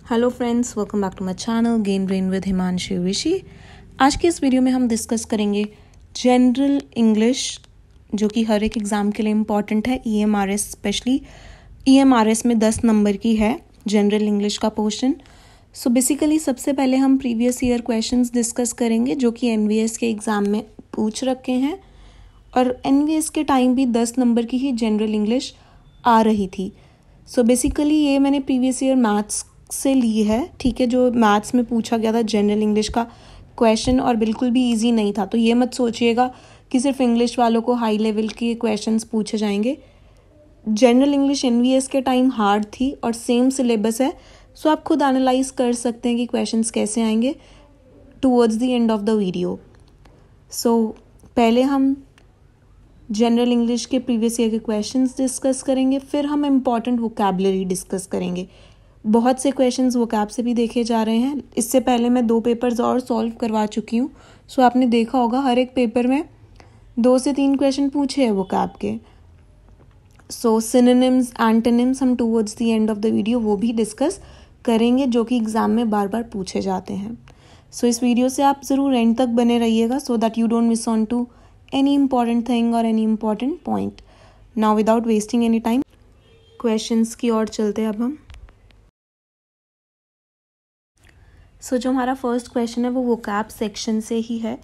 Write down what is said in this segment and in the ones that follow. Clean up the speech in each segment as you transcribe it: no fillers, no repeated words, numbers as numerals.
Hello friends, welcome back to my channel gain brain with Himanshu Rishi. आज के इस video में हम डिस्कस करेंगे जनरल इंग्लिश, जो कि हर एक एग्ज़ाम के लिए इम्पॉर्टेंट है। EMRS स्पेशली EMRS में 10 नंबर की है जनरल इंग्लिश का पोर्शन। सो बेसिकली सबसे पहले हम प्रीवियस ईयर क्वेश्चंस डिस्कस करेंगे जो कि NVS के एग्ज़ाम में पूछ रखे हैं, और NVS के टाइम भी 10 नंबर की ही जनरल इंग्लिश आ रही थी। सो बेसिकली ये मैंने प्रीवियस ईयर मैथ्स से ली है, ठीक है, जो मैथ्स में पूछा गया था जनरल इंग्लिश का क्वेश्चन, और बिल्कुल भी इजी नहीं था। तो ये मत सोचिएगा कि सिर्फ इंग्लिश वालों को हाई लेवल के क्वेश्चंस पूछे जाएंगे। जनरल इंग्लिश NVS के टाइम हार्ड थी और सेम सिलेबस है, सो आप खुद एनालाइज कर सकते हैं कि क्वेश्चंस कैसे आएंगे towards the end of the video. So पहले हम जनरल इंग्लिश के प्रीवियस ईयर के क्वेश्चंस डिस्कस करेंगे, फिर हम इम्पॉर्टेंट वोकैबुलरी डिस्कस करेंगे। बहुत से क्वेश्चंस वोकैब से भी देखे जा रहे हैं। इससे पहले मैं 2 पेपर्स और सॉल्व करवा चुकी हूँ। सो आपने देखा होगा हर एक पेपर में 2 से 3 क्वेश्चन पूछे हैं वोकैब के। सो सिनोनिम्स, एंटोनिम्स हम towards the end of the video वो भी डिस्कस करेंगे, जो कि एग्ज़ाम में बार बार पूछे जाते हैं। सो इस वीडियो से आप ज़रूर एंड तक बने रहिएगा, so that you don't miss on to any important thing और any important point. Now without wasting any time questions की ओर चलते हैं अब हम। जो हमारा फर्स्ट क्वेश्चन है वो वोकैब सेक्शन से ही है।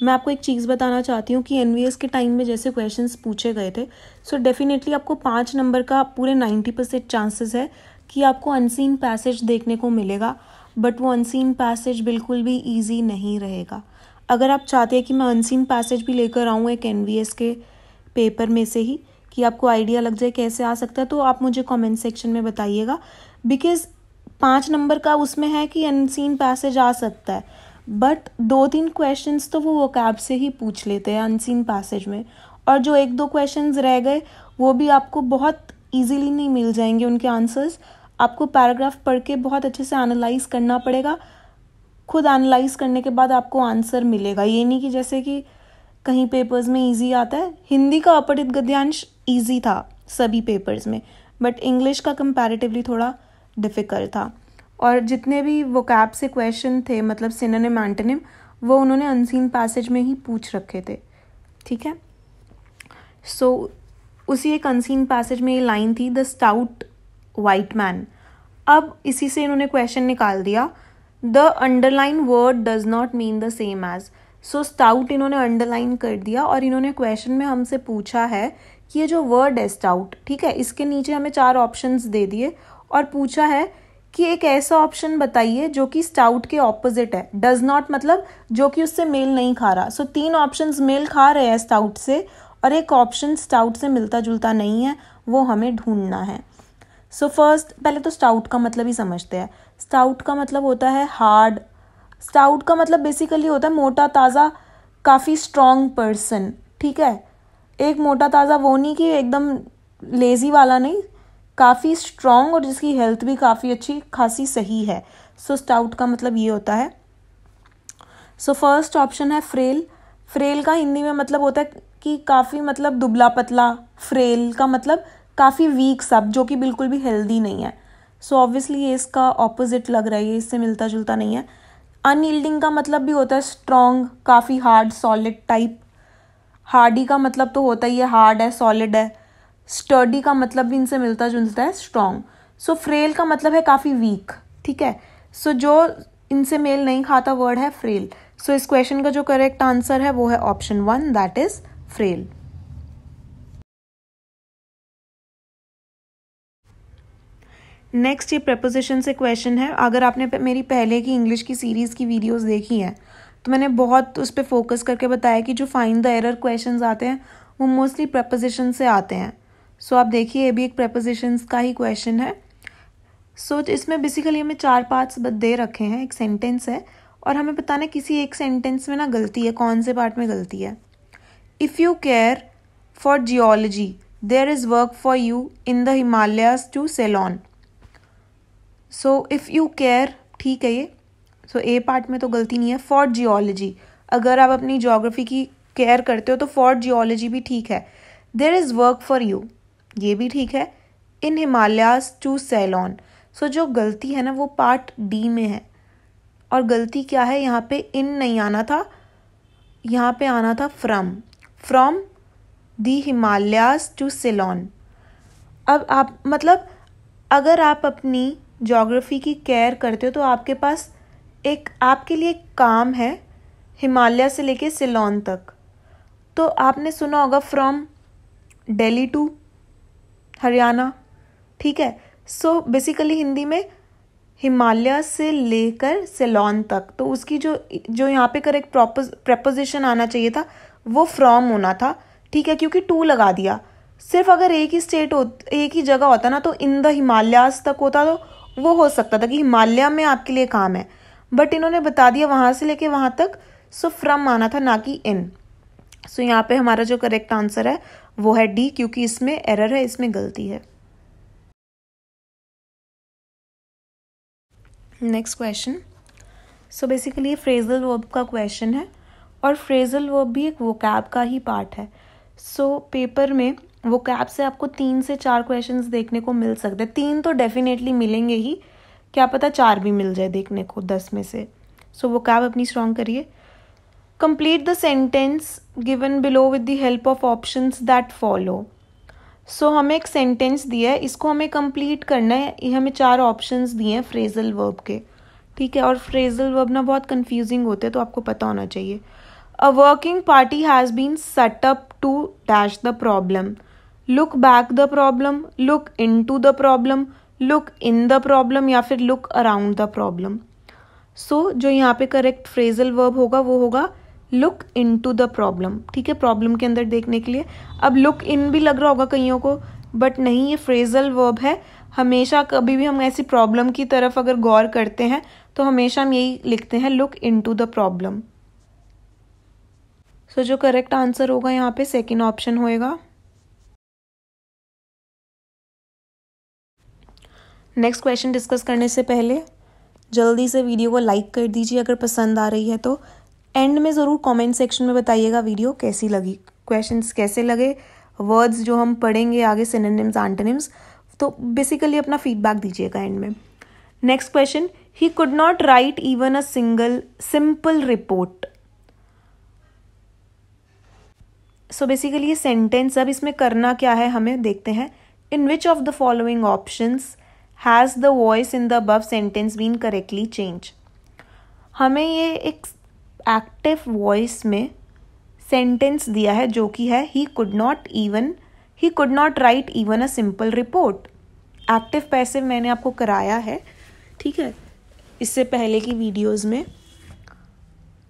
मैं आपको एक चीज़ बताना चाहती हूँ कि NVS के टाइम में जैसे क्वेश्चंस पूछे गए थे, सो डेफिनेटली आपको 5 नंबर का पूरे 90% चांसेस है कि आपको अनसीन पैसेज देखने को मिलेगा, बट वो अनसीन पैसेज बिल्कुल भी ईजी नहीं रहेगा। अगर आप चाहते हैं कि मैं अनसीन पैसेज भी लेकर आऊँ एक NVS के पेपर में से ही, कि आपको आइडिया लग जाए कैसे आ सकता है, तो आप मुझे कॉमेंट सेक्शन में बताइएगा। बिकॉज 5 नंबर का उसमें है कि अनसीन पैसेज आ सकता है, बट 2-3 क्वेश्चंस तो वो वोकैब से ही पूछ लेते हैं अनसीन पैसेज में, और जो 1-2 क्वेश्चंस रह गए वो भी आपको बहुत इजीली नहीं मिल जाएंगे उनके आंसर्स। आपको पैराग्राफ पढ़ के बहुत अच्छे से एनालाइज करना पड़ेगा। खुद एनालाइज करने के बाद आपको आंसर मिलेगा। ये नहीं कि जैसे कि कहीं पेपर्स में ईजी आता है। हिंदी का अपठित गद्यांश ईजी था सभी पेपर्स में, बट इंग्लिश का कंपैरेटिवली थोड़ा डिफ़िकल्ट था। और जितने भी वोकैब से क्वेश्चन थे, मतलब सिनोनिम, एंटोनिम, वो उन्होंने अनसीन पैसेज में ही पूछ रखे थे, ठीक है। सो उसी एक अनसीन पैसेज में ये लाइन थी, द स्टाउट वाइट मैन। अब इसी से इन्होंने क्वेश्चन निकाल दिया, the underline word does not mean the same as. So stout इन्होंने अंडरलाइन कर दिया, और इन्होंने क्वेश्चन में हमसे पूछा है कि ये जो वर्ड है स्टाउट, ठीक है, इसके नीचे हमें 4 ऑप्शंस दे दिए और पूछा है कि एक ऐसा ऑप्शन बताइए जो कि स्टाउट के ऑपोजिट है। डज नॉट मतलब जो कि उससे मेल नहीं खा रहा। सो 3 ऑप्शंस मेल खा रहे हैं स्टाउट से, और एक ऑप्शन स्टाउट से मिलता जुलता नहीं है, वो हमें ढूंढना है। सो फर्स्ट पहले तो स्टाउट का मतलब ही समझते हैं। स्टाउट का मतलब होता है हार्ड। स्टाउट का मतलब बेसिकली होता है मोटा ताज़ा, काफ़ी स्ट्रॉन्ग पर्सन, ठीक है। एक मोटा ताज़ा वो नहीं कि एकदम लेज़ी वाला नहीं, काफ़ी स्ट्रॉन्ग और जिसकी हेल्थ भी काफ़ी अच्छी खासी सही है। सो स्टाउट का मतलब ये होता है। सो फर्स्ट ऑप्शन है फ्रेल। फ्रेल का हिंदी में मतलब होता है कि काफ़ी मतलब दुबला पतला। फ्रेल का मतलब काफ़ी वीक सब, जो कि बिल्कुल भी हेल्दी नहीं है। सो ऑब्वियसली ये इसका ऑपोजिट लग रहा है, ये इससे मिलता जुलता नहीं है। अनयील्डिंग का मतलब भी होता है स्ट्रॉन्ग, काफ़ी हार्ड, सॉलिड टाइप। हार्डी का मतलब तो होता ही है हार्ड है, सॉलिड है। स्टर्डी का मतलब भी इनसे मिलता जुलता है, स्ट्रॉन्ग। सो फ्रेल का मतलब है काफ़ी वीक, ठीक है। सो जो इनसे मेल नहीं खाता वर्ड है फ्रेल। सो इस क्वेश्चन का जो करेक्ट आंसर है वो है option 1, that is frail. Next ये प्रेपोजिशन से क्वेश्चन है। अगर आपने मेरी पहले की इंग्लिश की सीरीज़ की वीडियोस देखी हैं तो मैंने बहुत उस पर फोकस करके बताया कि जो फाइंड द एरर क्वेश्चंस आते हैं वो मोस्टली प्रेपोजिशन से आते हैं। सो आप देखिए ये भी एक प्रेपोजिशंस का ही क्वेश्चन है। सो इसमें बेसिकली हमें 4 पार्ट्स दे रखे हैं, एक सेंटेंस है, और हमें बताना है किसी एक सेंटेंस में ना गलती है, कौन से पार्ट में गलती है। If you care for geology there is work for you in the Himalayas to Ceylon. So if you care, ठीक है ये। सो ए पार्ट में तो गलती नहीं है। फॉर जियोलॉजी, अगर आप अपनी ज्योग्राफी की केयर करते हो तो फॉर जियोलॉजी भी ठीक है। There is work for you, ये भी ठीक है। In Himalayas to Ceylon, so जो गलती है ना वो पार्ट डी में है, और गलती क्या है, यहाँ पे इन नहीं आना था, यहाँ पे आना था from the Himalayas to Ceylon. अब आप मतलब अगर आप अपनी ज्योग्राफी की केयर करते हो तो आपके पास एक आपके लिए काम है हिमालय से लेके सिलोन तक। तो आपने सुना होगा फ्रॉम दिल्ली टू हरियाणा, ठीक है। सो बेसिकली हिंदी में हिमालय से लेकर सिलोन तक, तो उसकी जो यहाँ पे करेक्ट प्रपोजिशन आना चाहिए था वो फ्रॉम होना था, ठीक है, क्योंकि टू लगा दिया। सिर्फ अगर एक ही जगह होता ना तो इन द हिमालयाज तक होता तो वो हो सकता था कि हिमालय में आपके लिए काम है, बट इन्होंने बता दिया वहां से लेके वहां तक, सो फ्रॉम आना था ना कि इन। सो यहाँ पे हमारा जो करेक्ट आंसर है वो है डी, क्योंकि इसमें एरर है, इसमें गलती है। Next question. सो बेसिकली ये फ्रेजल वर्ब का क्वेश्चन है, और फ्रेजल वर्ब भी एक वोकैब का ही पार्ट है। सो पेपर में वोकैब से आपको 3 से 4 क्वेश्चंस देखने को मिल सकते हैं। 3 तो डेफिनेटली मिलेंगे ही, क्या पता 4 भी मिल जाए देखने को 10 में से। सो वोकैब अपनी स्ट्रॉन्ग करिए। Complete the sentence given below with the help of options that follow. So हमें एक सेंटेंस दिया है, इसको हमें कंप्लीट करना है। ये हमें 4 ऑप्शंस दिए हैं फ्रेजल वर्ब के, ठीक है। और फ्रेजल वर्ब ना बहुत कंफ्यूजिंग होते हैं, तो आपको पता होना चाहिए। A working party has been set up to dash the problem, look back the problem, look into the problem, look in the problem, या फिर look around the problem. So जो यहाँ पे करेक्ट फ्रेजल वर्ब होगा वो होगा look into the problem, ठीक है, प्रॉब्लम के अंदर देखने के लिए। अब लुक इन भी लग रहा होगा कईयों को, बट नहीं, ये फ्रेजल वर्ब है। हमेशा कभी भी हम ऐसी प्रॉब्लम की तरफ अगर गौर करते हैं तो हमेशा हम यही लिखते हैं look into the problem. So जो करेक्ट आंसर होगा यहाँ पे सेकेंड ऑप्शन होएगा। नेक्स्ट क्वेश्चन डिस्कस करने से पहले जल्दी से वीडियो को लाइक कर दीजिए अगर पसंद आ रही है तो। एंड में ज़रूर कमेंट सेक्शन में बताइएगा वीडियो कैसी लगी, क्वेश्चंस कैसे लगे, वर्ड्स जो हम पढ़ेंगे आगे सिनोनिम्स एंटोनिम्स, तो बेसिकली अपना फीडबैक दीजिएगा एंड में। Next question, he could not write even a simple report. So basically ये सेंटेंस, अब इसमें करना क्या है हमें देखते हैं। In which of the following options has the voice in the above sentence been correctly change. हमें ये एक एक्टिव वॉइस में सेंटेंस दिया है जो कि है he could not write even a simple report. Active passive मैंने आपको कराया है, ठीक है, इससे पहले की वीडियोस में।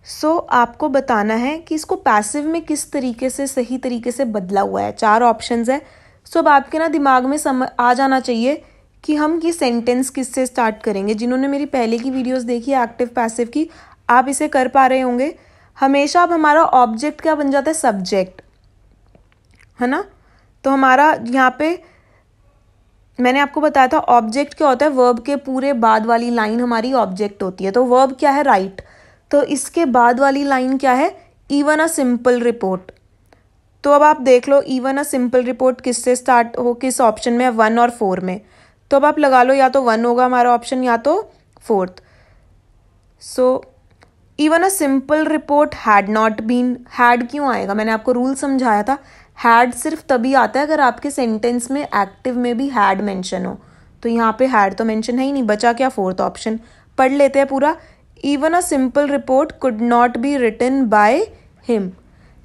सो आपको बताना है कि इसको पैसिव में किस तरीके से सही तरीके से बदला हुआ है। 4 ऑप्शंस है। सो अब आपके ना दिमाग में आ जाना चाहिए कि हम ये सेंटेंस किससे स्टार्ट करेंगे। जिन्होंने मेरी पहले की वीडियोस देखी है एक्टिव पैसिव की, आप इसे कर पा रहे होंगे। हमेशा अब हमारा ऑब्जेक्ट क्या बन जाता है, सब्जेक्ट, है ना। तो हमारा यहाँ पे मैंने आपको बताया था ऑब्जेक्ट क्या होता है, वर्ब के पूरे बाद वाली लाइन हमारी ऑब्जेक्ट होती है। तो वर्ब क्या है, राइट, तो इसके बाद वाली लाइन क्या है, इवन अ सिंपल रिपोर्ट। तो अब आप देख लो इवन अ सिंपल रिपोर्ट किससे स्टार्ट हो, किस ऑप्शन में है, 1 और 4 में। तो अब आप लगा लो या तो 1 होगा हमारा ऑप्शन या तो 4th। So even a simple report had not been, had क्यों आएगा, मैंने आपको रूल समझाया था। हैड सिर्फ तभी आता है अगर आपके सेंटेंस में एक्टिव में भी हैड मेंशन हो। तो यहाँ पे हैड तो मेंशन है ही नहीं, बचा क्या 4th ऑप्शन। पढ़ लेते हैं पूरा। Even a simple report could not be written by him.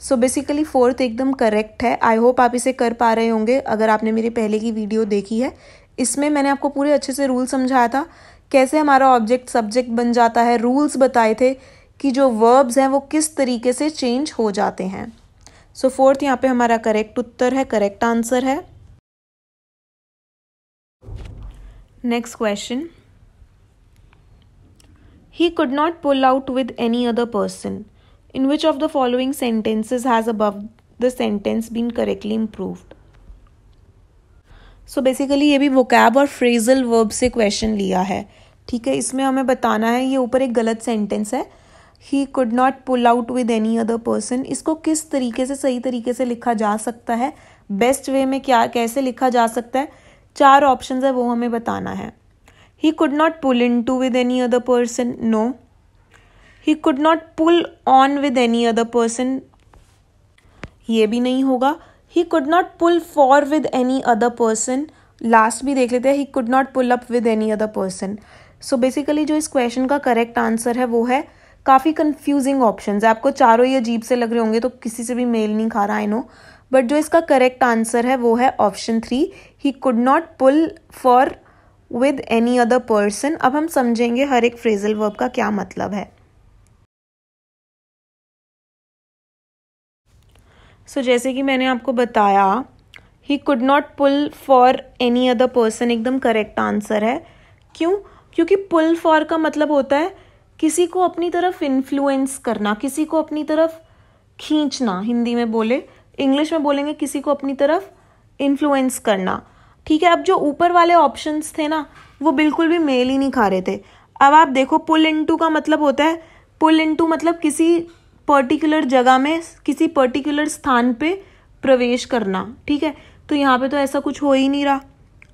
So basically 4th एकदम करेक्ट है। आई होप आप इसे कर पा रहे होंगे अगर आपने मेरी पहले की वीडियो देखी है। इसमें मैंने आपको पूरे अच्छे से रूल समझाया था, कैसे हमारा ऑब्जेक्ट सब्जेक्ट बन जाता है। रूल्स बताए थे कि जो वर्ब्स हैं वो किस तरीके से चेंज हो जाते हैं। सो 4th यहाँ पे हमारा करेक्ट उत्तर है, करेक्ट आंसर है। Next question, he could not pull out with any other person. In which of the following sentences has above the sentence been correctly improved. So basically ये भी वोकैब और phrasal verb से question लिया है, ठीक है। इसमें हमें बताना है, ये ऊपर एक गलत सेंटेंस है, he could not pull out with any other person. इसको किस तरीके से सही तरीके से लिखा जा सकता है, बेस्ट वे में क्या कैसे लिखा जा सकता है, 4 ऑप्शंस है वो हमें बताना है। He could not pull in to with any other person, no. He could not pull on with any other person, ये भी नहीं होगा. He could not pull for with any other person, last भी देख लेते हैं. He could not pull up with any other person. So basically जो इस क्वेश्चन का करेक्ट आंसर है वो है, काफ़ी कंफ्यूजिंग ऑप्शन है, आपको चारों ही अजीब से लग रहे होंगे तो किसी से भी मेल नहीं खा रहा, आई नो, बट जो इसका करेक्ट आंसर है वो है option 3. He could not pull for with any other person. अब हम समझेंगे हर एक फ्रेजल वर्ब का क्या मतलब है. सो जैसे कि मैंने आपको बताया, he could not pull for any other person एकदम करेक्ट आंसर है. क्यों? क्योंकि पुल फॉर का मतलब होता है किसी को अपनी तरफ इन्फ्लुएंस करना, किसी को अपनी तरफ खींचना. हिंदी में बोले, इंग्लिश में बोलेंगे किसी को अपनी तरफ इन्फ्लुएंस करना. ठीक है. अब जो ऊपर वाले ऑप्शंस थे ना, वो बिल्कुल भी मेल ही नहीं खा रहे थे. अब आप देखो, पुल इनटू का मतलब होता है, पुल इनटू मतलब किसी पर्टिकुलर जगह में, किसी पर्टिकुलर स्थान पे प्रवेश करना. ठीक है. तो यहाँ पे तो ऐसा कुछ हो ही नहीं रहा,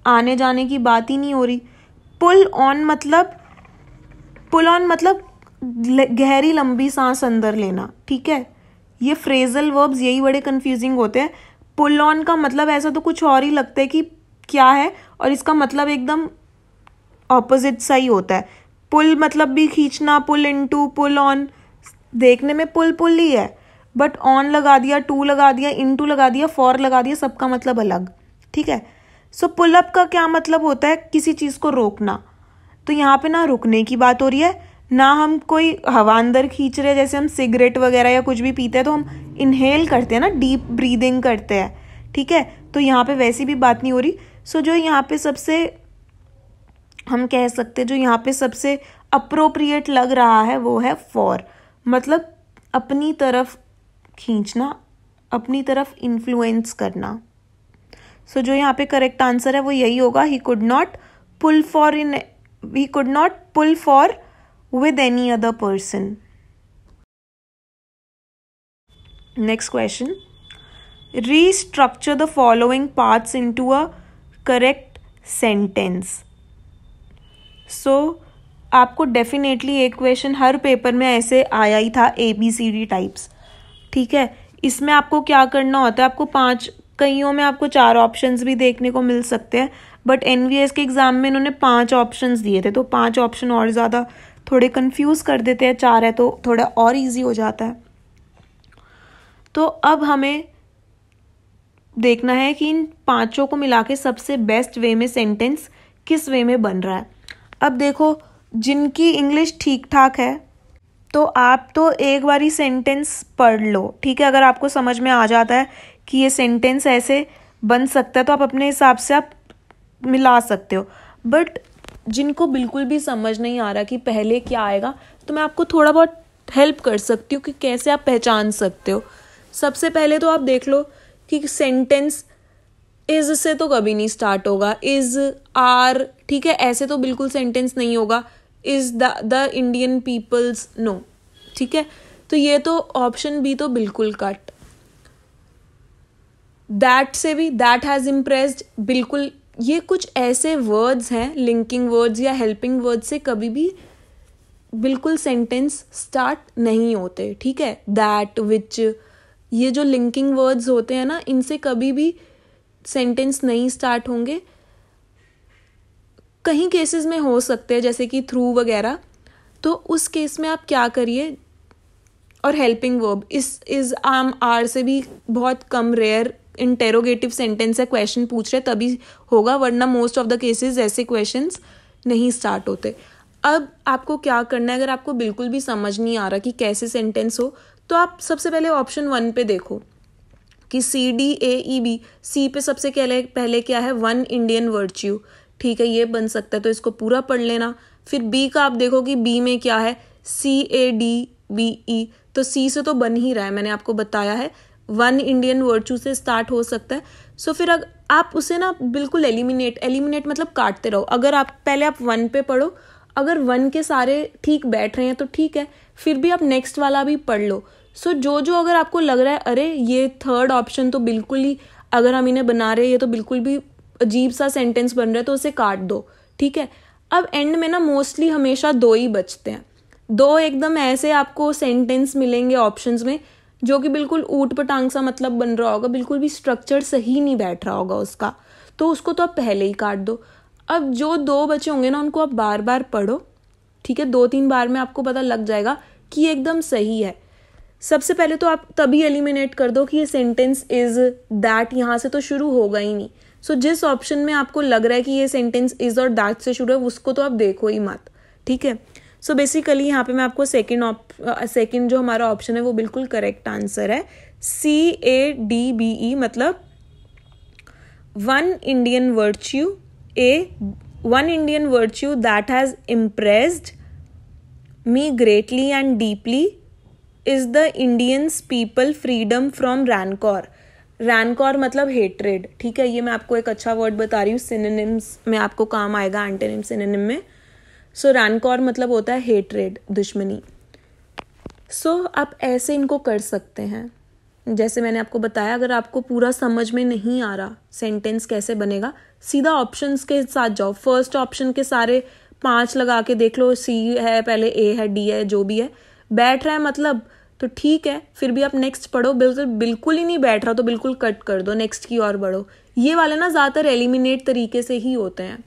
आने जाने की बात ही नहीं हो रही. पुल ऑन मतलब गहरी लंबी सांस अंदर लेना. ठीक है. ये फ्रेजल वर्ब्स यही बड़े कंफ्यूजिंग होते हैं. पुल ऑन का मतलब ऐसा तो कुछ और ही लगता है कि क्या है, और इसका मतलब एकदम ऑपोजिट सा ही होता है. पुल मतलब भी खींचना, पुल इनटू, पुल ऑन, देखने में पुल ही है, बट ऑन लगा दिया, टू लगा दिया, इनटू लगा दिया, फॉर लगा दिया, सबका मतलब अलग. ठीक है. सो पुल अप का क्या मतलब होता है? किसी चीज़ को रोकना. तो यहाँ पे ना रुकने की बात हो रही है, ना हम कोई हवा अंदर खींच रहे हैं. जैसे हम सिगरेट वगैरह या कुछ भी पीते हैं तो हम इनहेल करते हैं ना, डीप ब्रीदिंग करते हैं. ठीक है. तो यहाँ पे वैसी भी बात नहीं हो रही. सो जो यहाँ पे सबसे, हम कह सकते हैं जो यहाँ पे सबसे अप्रोप्रिएट लग रहा है वो है फॉर. मतलब अपनी तरफ खींचना, अपनी तरफ इन्फ्लुएंस करना. सो जो यहाँ पे करेक्ट आंसर है वो यही होगा. He could not pull for with any other person. Next question. Restructure the following parts into a correct sentence. So आपको डेफिनेटली एक क्वेश्चन हर पेपर में ऐसे आया ही था, ABCD टाइप्स. ठीक है. इसमें आपको क्या करना होता है, आपको 5, कईयों में आपको 4 ऑप्शंस भी देखने को मिल सकते हैं, बट NVS के एग्जाम में इन्होंने 5 ऑप्शंस दिए थे, तो 5 ऑप्शन और ज़्यादा थोड़े कंफ्यूज कर देते हैं. 4 है तो थोड़ा और इजी हो जाता है. तो अब हमें देखना है कि इन 5 को मिला के सबसे बेस्ट वे में सेंटेंस किस वे में बन रहा है. अब देखो, जिनकी इंग्लिश ठीक ठाक है तो आप तो एक बार ही सेंटेंस पढ़ लो. ठीक है. अगर आपको समझ में आ जाता है कि ये सेंटेंस ऐसे बन सकता है तो आप अपने हिसाब से आप मिला सकते हो. बट जिनको बिल्कुल भी समझ नहीं आ रहा कि पहले क्या आएगा, तो मैं आपको थोड़ा बहुत हेल्प कर सकती हूँ कि कैसे आप पहचान सकते हो. सबसे पहले तो आप देख लो कि सेंटेंस इज से तो कभी नहीं स्टार्ट होगा. इज, आर, ठीक है, ऐसे तो बिल्कुल सेंटेंस नहीं होगा. Is the Indian peoples, no. ठीक है. तो ये तो ऑप्शन बी तो बिल्कुल कट. दैट से भी, दैट हैज इम्प्रेस्ड, बिल्कुल. ये कुछ ऐसे वर्ड्स हैं, लिंकिंग वर्ड्स या हेल्पिंग वर्ड्स से कभी भी बिल्कुल सेंटेंस स्टार्ट नहीं होते. ठीक है. दैट, विच, ये जो लिंकिंग वर्ड्स होते हैं ना, इनसे कभी भी सेंटेंस नहीं स्टार्ट होंगे. कहीं केसेस में हो सकते हैं जैसे कि थ्रू वगैरह, तो उस केस में आप क्या करिए, और हेल्पिंग वर्ब इज, आम, आर से भी बहुत कम, रेयर इंटेरोगेटिव सेंटेंस है, क्वेश्चन पूछ रहे तभी होगा, वरना मोस्ट ऑफ द केसेस ऐसे क्वेश्चंस नहीं स्टार्ट होते. अब आपको क्या करना है, अगर आपको बिल्कुल भी समझ नहीं आ रहा कि कैसे सेंटेंस हो, तो आप सबसे पहले ऑप्शन 1 पे देखो कि CDAEB. सी पे सबसे पहले क्या है, 1 इंडियन वर्च्यू. ठीक है, ये बन सकता है तो इसको पूरा पढ़ लेना. फिर बी का आप देखो कि बी में क्या है, CADBE. तो सी से तो बन ही रहा है, मैंने आपको बताया है 1 इंडियन वर्च्यू से स्टार्ट हो सकता है. सो फिर आप उसे ना बिल्कुल एलिमिनेट मतलब काटते रहो. अगर आप पहले आप 1 पे पढ़ो, अगर 1 के सारे ठीक बैठ रहे हैं तो ठीक है, फिर भी आप नेक्स्ट वाला भी पढ़ लो. सो जो अगर आपको लग रहा है अरे ये थर्ड ऑप्शन तो बिल्कुल ही, अगर हम इन्हें बना रहे हैं ये तो बिल्कुल भी अजीब सा सेंटेंस बन रहा है, तो उसे काट दो. ठीक है. अब एंड में ना मोस्टली हमेशा 2 ही बचते हैं, 2 एकदम ऐसे आपको सेंटेंस मिलेंगे ऑप्शंस में जो कि बिल्कुल ऊट पटांग सा मतलब बन रहा होगा, बिल्कुल भी स्ट्रक्चर सही नहीं बैठ रहा होगा उसका, तो उसको तो आप पहले ही काट दो। अब जो 2 बचे होंगे ना उनको आप बार बार पढ़ो, ठीक है, 2-3 बार में आपको पता लग जाएगा कि ये एकदम सही है। सबसे पहले तो आप तभी एलिमिनेट कर दो कि ये सेंटेंस इज दैट यहाँ से तो शुरू होगा ही नहीं। सो जिस ऑप्शन में आपको लग रहा है कि ये सेंटेंस इज और दैट से शुरू है उसको तो आप देखो ही मत, ठीक है। सो बेसिकली यहाँ पे मैं आपको सेकेंड जो हमारा ऑप्शन है वो बिल्कुल करेक्ट आंसर है, CADBE, मतलब one Indian virtue that has impressed me greatly and deeply is the Indians people freedom from rancor. रैनकॉर मतलब हेट्रेड, ठीक है। ये मैं आपको एक अच्छा वर्ड बता रही हूँ, सिनोनिम्स में आपको काम आएगा, एंटोनिम सिनोनिम में। सो रैनकॉर मतलब होता है हेट्रेड, दुश्मनी। सो आप ऐसे इनको कर सकते हैं, जैसे मैंने आपको बताया। अगर आपको पूरा समझ में नहीं आ रहा सेंटेंस कैसे बनेगा, सीधा ऑप्शंस के साथ जाओ, फर्स्ट ऑप्शन के सारे 5 लगा के देख लो, C है पहले, A है, D है, जो भी है, बैठ रहा है मतलब तो ठीक है, फिर भी आप नेक्स्ट पढ़ो। बिल्कुल ही नहीं बैठ रहा तो बिल्कुल कट कर दो, नेक्स्ट की ओर बढ़ो। ये वाले ना ज़्यादातर एलिमिनेट तरीके से ही होते हैं।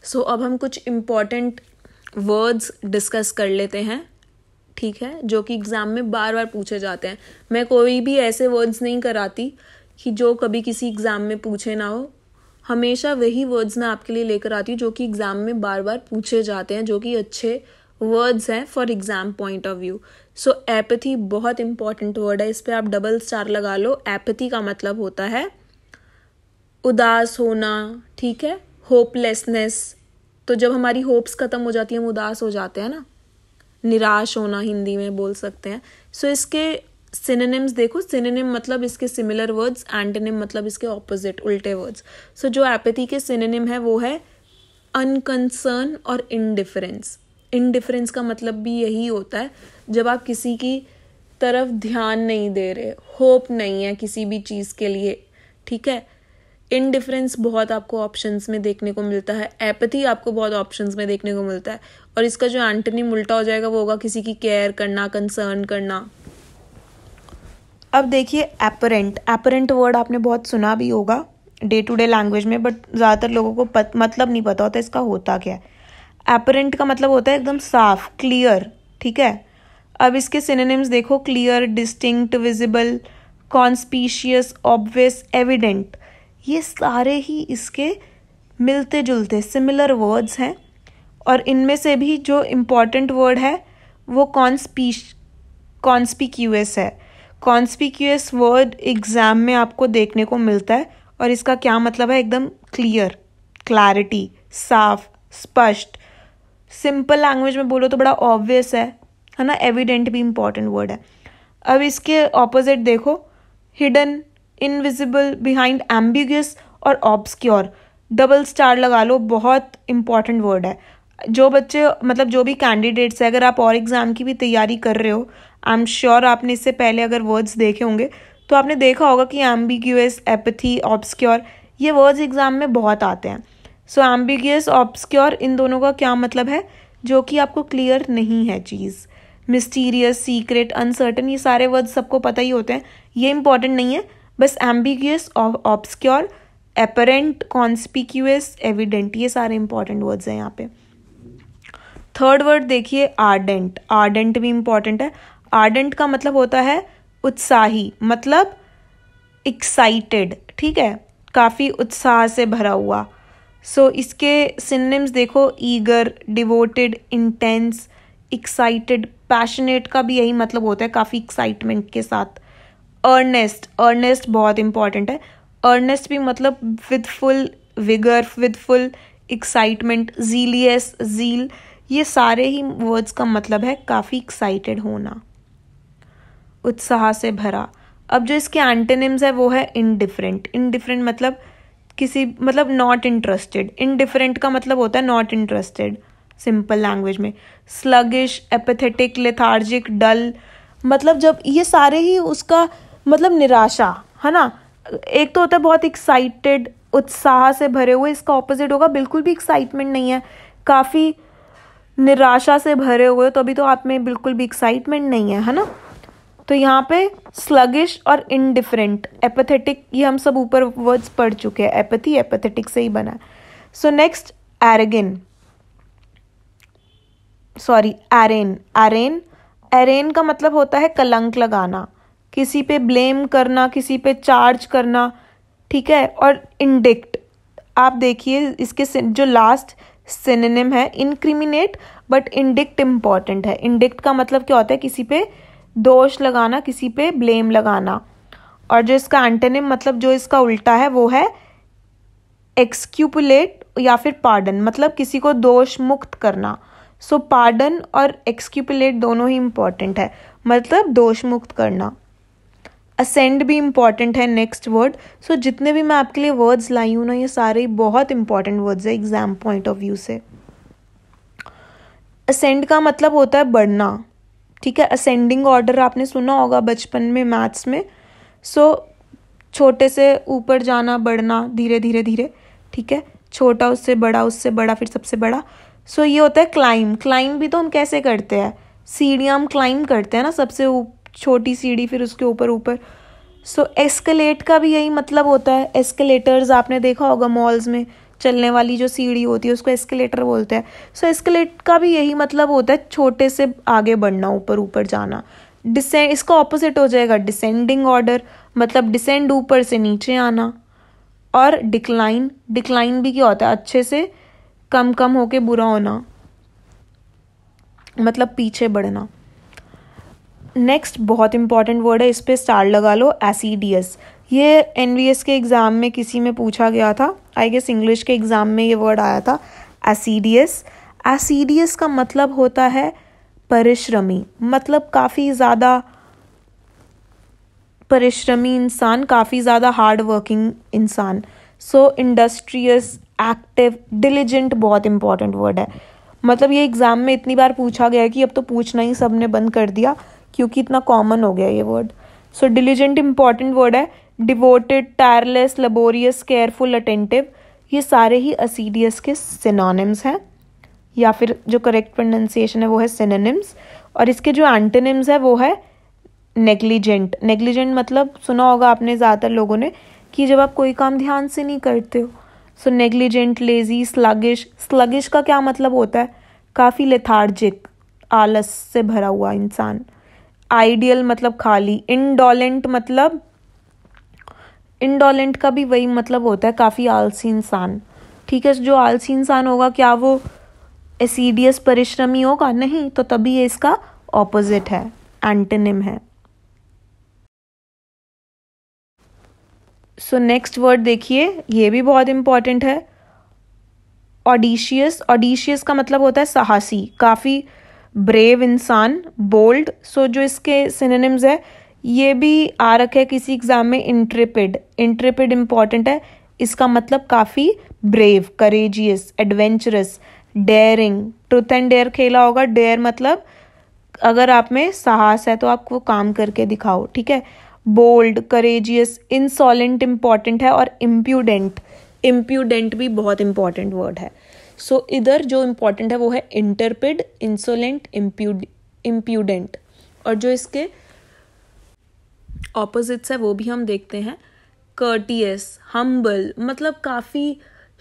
सो अब हम कुछ इम्पॉर्टेंट वर्ड्स डिस्कस कर लेते हैं, ठीक है, जो कि एग्ज़ाम में बार बार पूछे जाते हैं। मैं कोई भी ऐसे वर्ड्स नहीं कराती कि जो कभी किसी एग्ज़ाम में पूछे ना हो, हमेशा वही वर्ड्स मैं आपके लिए लेकर आती हूँ जो कि एग्ज़ाम में बार बार पूछे जाते हैं, जो कि अच्छे वर्ड्स हैं for exam point of view. So apathy बहुत इंपॉर्टेंट वर्ड है, इस पर आप डबल स्टार लगा लो। एपैथी का मतलब होता है उदास होना, ठीक है, होपलेसनेस। तो जब हमारी होप्स ख़त्म हो जाती हैं, हम उदास हो जाते हैं ना, निराश होना हिंदी में बोल सकते हैं। सो इसके सिनोनिम्स देखो, सिनोनिम मतलब इसके सिमिलर वर्ड्स, एंटोनिम मतलब इसके ऑपोजिट, उल्टे वर्ड्स। सो जो एपैथी के सिनोनिम है वो है अनकंसर्न और इंडिफरेंस। इंडिफरेंस का मतलब भी यही होता है जब आप किसी की तरफ ध्यान नहीं दे रहे, होप नहीं है किसी भी चीज़ के लिए, ठीक है। इंडिफरेंस बहुत आपको ऑप्शंस में देखने को मिलता है, एपैथी आपको बहुत ऑप्शंस में देखने को मिलता है, और इसका जो एंटोनिम उल्टा हो जाएगा वो होगा किसी की केयर करना, कंसर्न करना। अब देखिए एपरेंट, एपरेंट वर्ड आपने बहुत सुना भी होगा डे टू डे लैंग्वेज में, बट ज़्यादातर लोगों को मतलब नहीं पता होता इसका होता क्या है। एपरेंट का मतलब होता है एकदम साफ, क्लियर, ठीक है। अब इसके सिनोनिम्स देखो, clear, distinct, visible, conspicuous, obvious, evident. ये सारे ही इसके मिलते जुलते सिमिलर वर्ड्स हैं, और इनमें से भी जो इम्पॉर्टेंट वर्ड है वो कॉन्स्पिक्यूअस है। कॉन्स्पिक्यूअस वर्ड एग्जाम में आपको देखने को मिलता है, और इसका क्या मतलब है, एकदम क्लियर, क्लैरिटी, साफ, स्पष्ट। सिंपल लैंग्वेज में बोलो तो बड़ा ऑब्वियस है ना। एविडेंट भी इंपॉर्टेंट वर्ड है। अब इसके ऑपोजिट देखो, हिडन, इनविजिबल, बिहाइंड, एम्बिगुअस और ऑब्सक्योर। डबल स्टार लगा लो, बहुत इंपॉर्टेंट वर्ड है। जो बच्चे मतलब जो भी कैंडिडेट्स है, अगर आप और एग्जाम की भी तैयारी कर रहे हो, आई एम श्योर आपने इससे पहले अगर वर्ड्स देखे होंगे तो आपने देखा होगा कि एम्बिगुअस, एपैथी, ऑब्सक्योर, ये वर्ड्स एग्जाम में बहुत आते हैं। सो एम्बिगुअस, ऑब्सक्योर, इन दोनों का क्या मतलब है, जो कि आपको क्लियर नहीं है चीज़। मिस्टीरियस, सीक्रेट, अनसर्टन, ये सारे वर्ड्स सबको पता ही होते हैं, ये इंपॉर्टेंट नहीं है। बस ambiguous, obscure, apparent, conspicuous, evident, ये सारे इंपॉर्टेंट वर्ड्स हैं यहाँ पे। थर्ड वर्ड देखिए आर्डेंट। आर्डेंट भी इंपॉर्टेंट है। आर्डेंट का मतलब होता है उत्साही, मतलब एक्साइटेड, ठीक है, काफ़ी उत्साह से भरा हुआ। सो इसके सिनोनिम्स देखो, eager, devoted, intense, excited, passionate का भी यही मतलब होता है, काफ़ी एक्साइटमेंट के साथ। अर्नेस्ट, अर्नेस्ट बहुत इंपॉर्टेंट है। अर्नेस्ट भी मतलब with full vigour, with full excitement, zealous, zeal, ये सारे ही वर्ड्स का मतलब है काफ़ी एक्साइटेड होना, उत्साह से भरा। अब जो इसके एंटोनिम्स है वो है इनडिफरेंट। इनडिफरेंट मतलब किसी मतलब नॉट इंटरेस्टेड। इनडिफरेंट का मतलब होता है नॉट इंटरेस्टेड सिंपल लैंग्वेज में। स्लगिश, एपैथेटिक, लेथार्जिक, डल, मतलब जब ये सारे ही उसका मतलब निराशा है ना, एक तो होता है बहुत एक्साइटेड, उत्साह से भरे हुए, इसका ऑपोजिट होगा बिल्कुल भी एक्साइटमेंट नहीं है, काफ़ी निराशा से भरे हुए, तो अभी तो आप में बिल्कुल भी एक्साइटमेंट नहीं है ना। तो यहाँ पे स्लगिश और इनडिफरेंट, एपैथेटिक, ये हम सब ऊपर वर्ड्स पढ़ चुके हैं, एपैथी एपैथेटिक से ही बना है। सो नेक्स्ट एरेगन, सॉरी एरेन, एरेन, एरेन का मतलब होता है कलंक लगाना, किसी पे ब्लेम करना, किसी पे चार्ज करना, ठीक है। और इंडिक्ट, आप देखिए इसके जो लास्ट सिनोनिम है इनक्रिमिनेट, बट इंडिक्ट इंपॉर्टेंट है। इंडिक्ट का मतलब क्या होता है, किसी पे दोष लगाना, किसी पे ब्लेम लगाना। और जो इसका एंटोनिम मतलब जो इसका उल्टा है वो है एक्सक्यूपुलेट या फिर पार्डन, मतलब किसी को दोष मुक्त करना। सो पार्डन और एक्सक्यूपुलेट दोनों ही इंपॉर्टेंट है, मतलब दोष मुक्त करना। असेंड भी इंपॉर्टेंट है नेक्स्ट वर्ड। सो जितने भी मैं आपके लिए वर्ड्स लाई हूँ ना, ये सारे बहुत इंपॉर्टेंट वर्ड्स है एग्जाम पॉइंट ऑफ व्यू से। असेंड का मतलब होता है बढ़ना, ठीक है। असेंडिंग ऑर्डर आपने सुना होगा बचपन में मैथ्स में। सो छोटे से ऊपर जाना, बढ़ना, धीरे धीरे धीरे, ठीक है, छोटा उससे बड़ा फिर सबसे बड़ा। सो ये होता है क्लाइम। क्लाइम भी तो हम कैसे करते हैं, सीढ़ियाँ हम क्लाइम करते हैं ना, सबसे छोटी सीढ़ी फिर उसके ऊपर ऊपर। सो एस्केलेट का भी यही मतलब होता है। एस्केलेटर्स आपने देखा होगा मॉल्स में, चलने वाली जो सीढ़ी होती है उसको एस्केलेटर बोलते हैं। सो एस्केलेट का भी यही मतलब होता है, छोटे से आगे बढ़ना, ऊपर ऊपर जाना। डिसेंड, इसका ऑपोजिट हो जाएगा डिसेंडिंग ऑर्डर, मतलब डिसेंड ऊपर से नीचे आना। और डिक्लाइन, डिक्लाइन भी क्या होता है, अच्छे से कम कम होके बुरा होना, मतलब पीछे बढ़ना। नेक्स्ट बहुत इंपॉर्टेंट वर्ड है, इस पे स्टार लगा लो, एसिडियस। ये एनवीएस के एग्जाम में किसी में पूछा गया था, आई गेस इंग्लिश के एग्जाम में ये वर्ड आया था, एसिडियस। एसिडियस का मतलब होता है परिश्रमी, मतलब काफ़ी ज़्यादा परिश्रमी इंसान, काफ़ी ज़्यादा हार्ड वर्किंग इंसान। सो इंडस्ट्रियस, एक्टिव, डिलीजेंट बहुत इंपॉर्टेंट वर्ड है। मतलब ये एग्ज़ाम में इतनी बार पूछा गया है कि अब तो पूछना ही सबने बंद कर दिया, क्योंकि इतना कॉमन हो गया ये वर्ड। सो डिलीजेंट इंपॉर्टेंट वर्ड है। Devoted, tireless, laborious, careful, attentive, ये सारे ही एसिडियस के सिनोनिम्स हैं, या फिर जो करेक्ट प्रोनाउंसिएशन है वो है सिनोनिम्स। और इसके जो एंटोनिम्स है वो है नेग्लिजेंट। नेग्लिजेंट मतलब सुना होगा आपने ज़्यादातर लोगों ने, कि जब आप कोई काम ध्यान से नहीं करते हो। सो नेग्लिजेंट, लेजी, स्लगिश। स्लगिश का क्या मतलब होता है, काफ़ी लेथार्जिक, आलस से भरा हुआ इंसान। आइडियल मतलब खाली। इंडोलेंट मतलब, इंडोलेंट का भी वही मतलब होता है, काफ़ी आलसी इंसान, ठीक है। जो आलसी इंसान होगा क्या वो एसिडियस परिश्रमी होगा? नहीं, तो तभी ये इसका ऑपोजिट है, एंटोनिम है। सो नेक्स्ट वर्ड देखिए, ये भी बहुत इंपॉर्टेंट है, ऑडिशियस। ऑडिशियस का मतलब होता है साहसी, काफ़ी ब्रेव इंसान, बोल्ड। सो जो इसके सिनोनिम्स है ये भी आ रखे है किसी एग्जाम में, इंट्रेपिड। इंट्रेपिड इंपॉर्टेंट है, इसका मतलब काफ़ी brave, courageous, adventurous, daring. Truth and dare खेला होगा, डेयर मतलब अगर आप में साहस है तो आप वो काम करके दिखाओ, ठीक है। बोल्ड, करेजियस, इंसॉलेंट इंपॉर्टेंट है, और इम्प्यूडेंट। इम्प्यूडेंट भी बहुत इंपॉर्टेंट वर्ड है। सो इधर जो इंपॉर्टेंट है वो है इंटरपिड, इंसोलेंट, इम्प्यूडेंट। और जो इसके ऑपोजिट्स है वो भी हम देखते हैं। कर्टियस, हम्बल, मतलब काफ़ी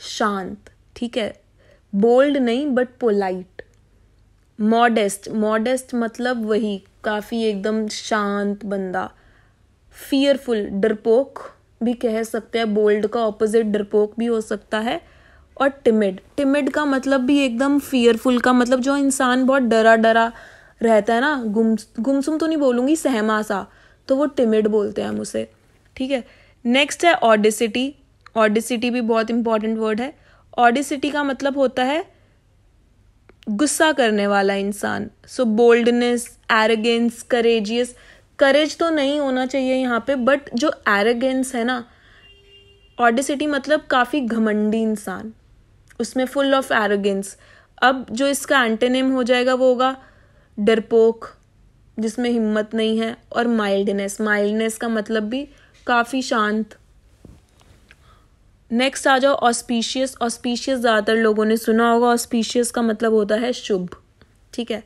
शांत, ठीक है। बोल्ड नहीं बट पोलाइट। मॉडेस्ट, मॉडेस्ट मतलब वही काफ़ी एकदम शांत बंदा। फियरफुल, डरपोक भी कह सकते हैं, बोल्ड का ऑपोजिट डरपोक भी हो सकता है। और टिमिड, टिमिड का मतलब भी एकदम फियरफुल का मतलब जो इंसान बहुत डरा डरा रहता है ना, गुमसुम तो नहीं बोलूँगी, सहमा सा, तो वो टिमिड बोलते हैं हम उसे, ठीक है। नेक्स्ट है ऑडिसिटी। ऑडिसिटी भी बहुत इंपॉर्टेंट वर्ड है। ऑडिसिटी का मतलब होता है गुस्सा करने वाला इंसान। सो बोल्डनेस, एरोगेंस, करेजियस। करेज तो नहीं होना चाहिए यहाँ पे, बट जो एरोगेंस है ना, ऑडिसिटी मतलब काफ़ी घमंडी इंसान, उसमें फुल ऑफ एरोगेंस। अब जो इसका एंटोनिम हो जाएगा वो होगा डरपोक, जिसमें हिम्मत नहीं है। और माइल्डनेस, माइल्डनेस का मतलब भी काफ़ी शांत, नेक्स्ट आ जाओ ऑस्पिशियस। ऑस्पिशियस ज़्यादातर लोगों ने सुना होगा, ऑस्पिशियस का मतलब होता है शुभ, ठीक है।